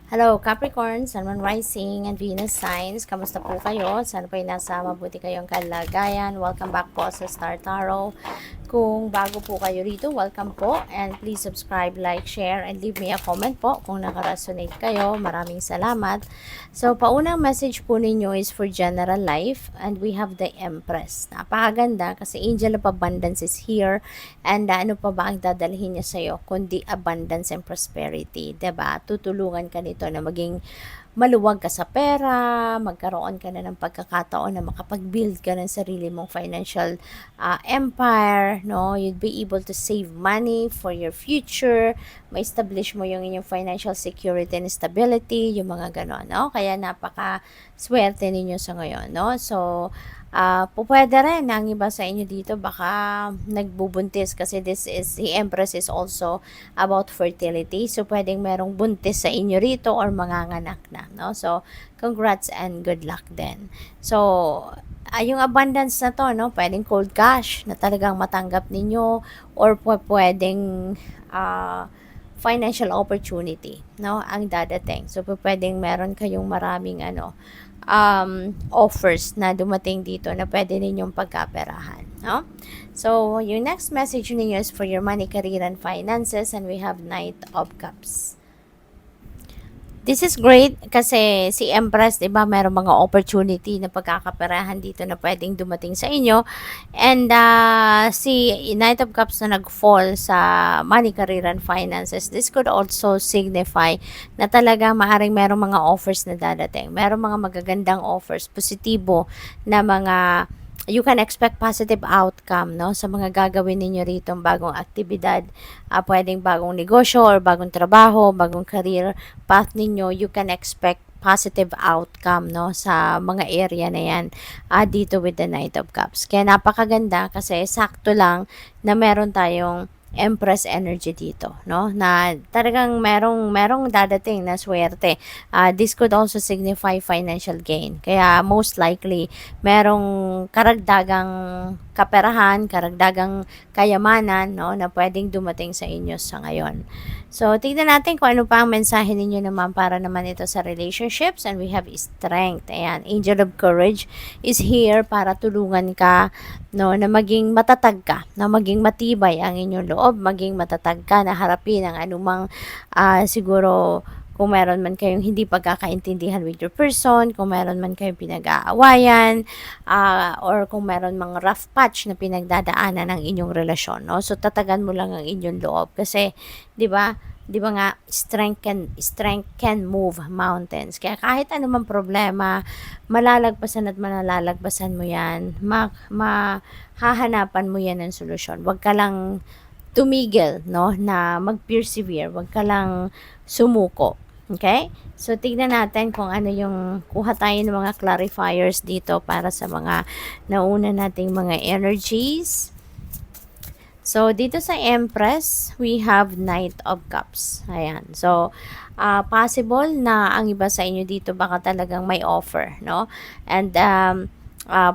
Hello, Capricorn, Sun, Moon, Rising, and Venus signs. Kamusta po kayo? Sana po ay nasa mabuti kayong kalagayan. Welcome back po sa Star Tarot. Kung bago po kayo rito, welcome po. And please subscribe, like, share, and leave me a comment po kung nakaresonate kayo. Maraming salamat. So, paunang message po ninyo is for general life. And we have the Empress. Napakaganda kasi Angel of Abundance is here. And ano pa ba ang dadalhin niya sa'yo? Kundi abundance and prosperity. 'Di ba? Tutulungan ka nito na maging maluwag ka sa pera, magkaroon ka na ng pagkakataon na makapag-build ka ng sarili mong financial empire, no? You'd be able to save money for your future, ma-establish mo yung inyong financial security and stability, yung mga ganon, no? Kaya napaka-swerte ninyo sa ngayon, no? So, pwede rin ang iba sa inyo dito baka nagbubuntis kasi the Empress is also about fertility. So, pwedeng merong buntis sa inyo rito or manganganak na, no? So, congrats and good luck din. So, yung abundance na to, no? Pwedeng cold cash na talagang matanggap ninyo or pwedeng financial opportunity, no? Ang dadating. So, pwedeng meron kayong maraming offers na dumating dito na pwede ninyong pagkaperahan, no? So, yung next message ninyo is for your money, career, and finances, and we have Knight of Cups. This is great kasi si Empress, 'di ba, merong mga opportunity na pagkakaperahan dito na pwedeng dumating sa inyo. And si Knight of Cups na nag-fall sa money, career, and finances, this could also signify na talaga maaring merong mga offers na dadating. Merong mga magagandang offers, positibo na mga you can expect positive outcome, no, sa mga gagawin ninyo rito, bagong aktibidad, pwedeng bagong negosyo or bagong trabaho, bagong career path ninyo. You can expect positive outcome, no, sa mga area na yan, dito with the Knight of Cups. Kaya napakaganda kasi sakto lang na meron tayong Empress energy dito, no? Na talagang merong dadating na swerte. This could also signify financial gain. Kaya most likely merong karagdagang kaperahan, karagdagang kayamanan, no, na pwedeng dumating sa inyo sa ngayon. So, tignan natin kung ano pa ang mensahe ninyo naman para naman ito sa relationships. And we have strength. Ayan, Angel of Courage is here para tulungan ka, no, na maging matatag ka, na maging matibay ang inyong loob, maging matatag ka na harapin ang anumang siguro kung meron man kayong hindi pagkakaintindihan with your person, kung meron man kayong pinag-aawayan, or kung meron mga rough patch na pinagdadaanan ng inyong relasyon, no? So, tatagan mo lang ang inyong loob kasi, 'di ba? 'Di ba nga, strength can move mountains. Kaya kahit anumang problema, malalagpasan at malalagpasan mo 'yan. Mahahanapan mo 'yan ng solusyon. Huwag ka lang tumigil, no, na mag-persevere. Huwag ka lang sumuko. Okay? So, tignan natin kung ano yung kuha tayo ng mga clarifiers dito para sa mga nauna nating mga energies. So, dito sa Empress, we have Knight of Cups. Ayan. So, possible na ang iba sa inyo dito baka talagang may offer, no? And,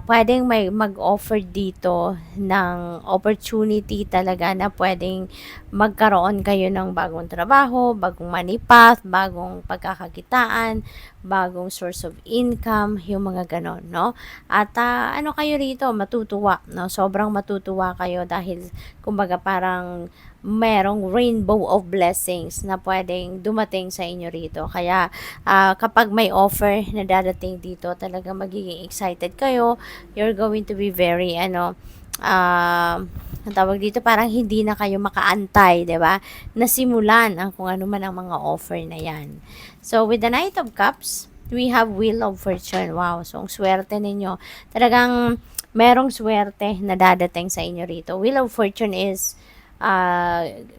pwedeng may mag-offer dito ng opportunity talaga na pwedeng magkaroon kayo ng bagong trabaho, bagong money path, bagong pagkakakitaan, bagong source of income, yung mga ganon, no? At ano kayo rito, matutuwa, no? Sobrang matutuwa kayo dahil kumbaga parang merong rainbow of blessings na pwedeng dumating sa inyo rito. Kaya kapag may offer na dadating dito, talaga magiging excited kayo. You're going to be very ang tawag dito, parang hindi na kayo makaantay, 'di ba? Nasimulan ang kung ano man ang mga offer na 'yan. So with the Knight of Cups, we have Wheel of Fortune. Wow, so ang swerte ninyo. Talagang merong swerte na dadating sa inyo rito. Wheel of Fortune is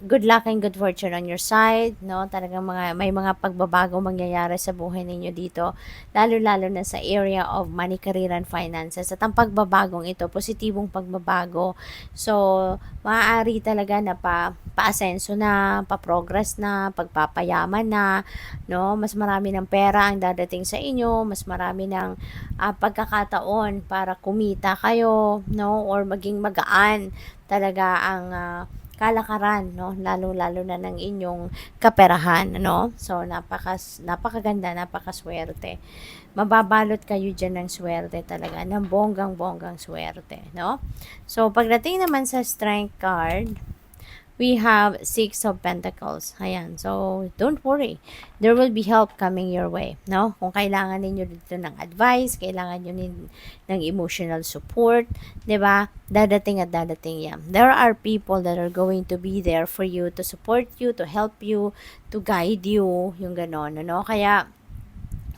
good luck and good fortune on your side, no? Talagang may mga pagbabago mangyayari sa buhay ninyo dito, lalo-lalo na sa area of money, career, and finances. At ang pagbabagong ito, positibong pagbabago. So, maaari talaga na pa-asenso na, pa-progress na, pagpapayaman na, no? Mas marami ng pera ang dadating sa inyo, mas marami ng pagkakataon para kumita kayo, no? Or maging magaan talaga ang kalakaran, no? Lalo-lalo na ng inyong kaperahan, no? So, napakaganda, napakaswerte. Mababalot kayo dyan ng swerte talaga, ng bonggang-bonggang swerte, no? So, pagdating naman sa strength card, we have Six of Pentacles. Ayan. So, don't worry. There will be help coming your way. No? Kung kailangan ninyo dito ng advice, kailangan nyo ng emotional support, di ba? Dadating at dadating yan. There are people that are going to be there for you, to support you, to help you, to guide you, yung ganon. Ano? Kaya,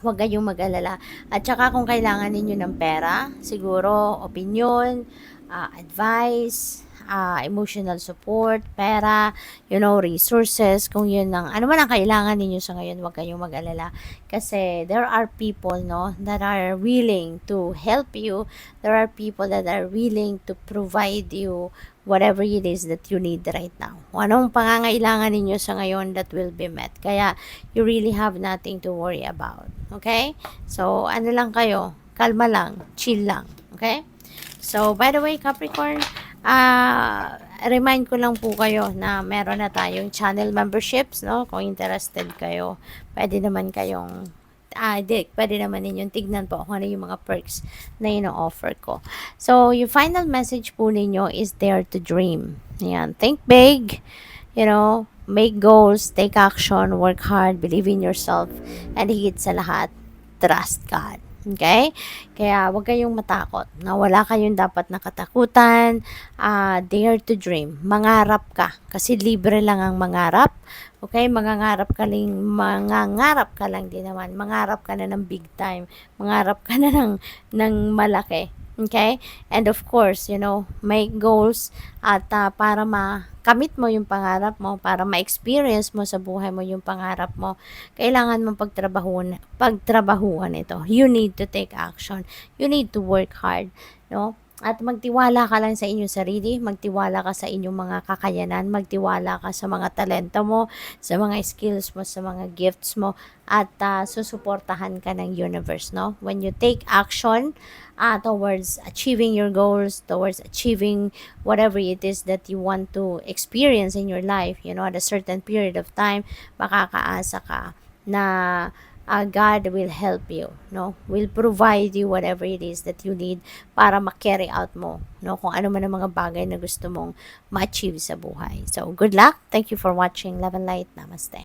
huwag kayong mag-alala. At saka kung kailangan ninyo ng pera, siguro, opinion, advice, emotional support, pera, resources, kung yun ano man ang kailangan ninyo sa ngayon, huwag kayong mag-alala. Kasi there are people, no, that are willing to help you. There are people that are willing to provide you whatever it is that you need right now. Anong pangangailangan ninyo sa ngayon that will be met. Kaya, you really have nothing to worry about. Okay? So, ano lang kayo? Kalma lang. Chill lang. Okay? So, by the way, Capricorn, remind ko lang po kayo na meron na tayong channel memberships, no? Kung interested kayo, pwede naman kayong pwede naman ninyong tignan po kung ano yung mga perks na ino-offer ko. So, yung final message po ninyo is dare to dream. Ayan. Think big, make goals, take action, work hard, believe in yourself, and higit sa lahat, trust God. Okay? Kaya huwag kayong matakot. Na wala kayong dapat nakatakutan. Dare to dream. Mangarap ka. Kasi libre lang ang mangarap. Okay? Mangarap ka lang din naman. Mangarap ka na ng big time. Mangarap ka na ng malaki. Okay? And of course, make goals at para makamit mo yung pangarap mo, para ma-experience mo sa buhay mo yung pangarap mo, kailangan mong pagtrabahuan ito. You need to take action. You need to work hard, no? At magtiwala ka lang sa inyong sarili, magtiwala ka sa inyong mga kakayanan, magtiwala ka sa mga talento mo, sa mga skills mo, sa mga gifts mo, at susuportahan ka ng universe, no? When you take action towards achieving your goals, towards achieving whatever it is that you want to experience in your life, at a certain period of time, makakaasa ka na God will help you, no? Will provide you whatever it is that you need para ma-carry out mo, no? Kung ano man ang mga bagay na gusto mong ma-achieve sa buhay. So, good luck. Thank you for watching. Love and light. Namaste.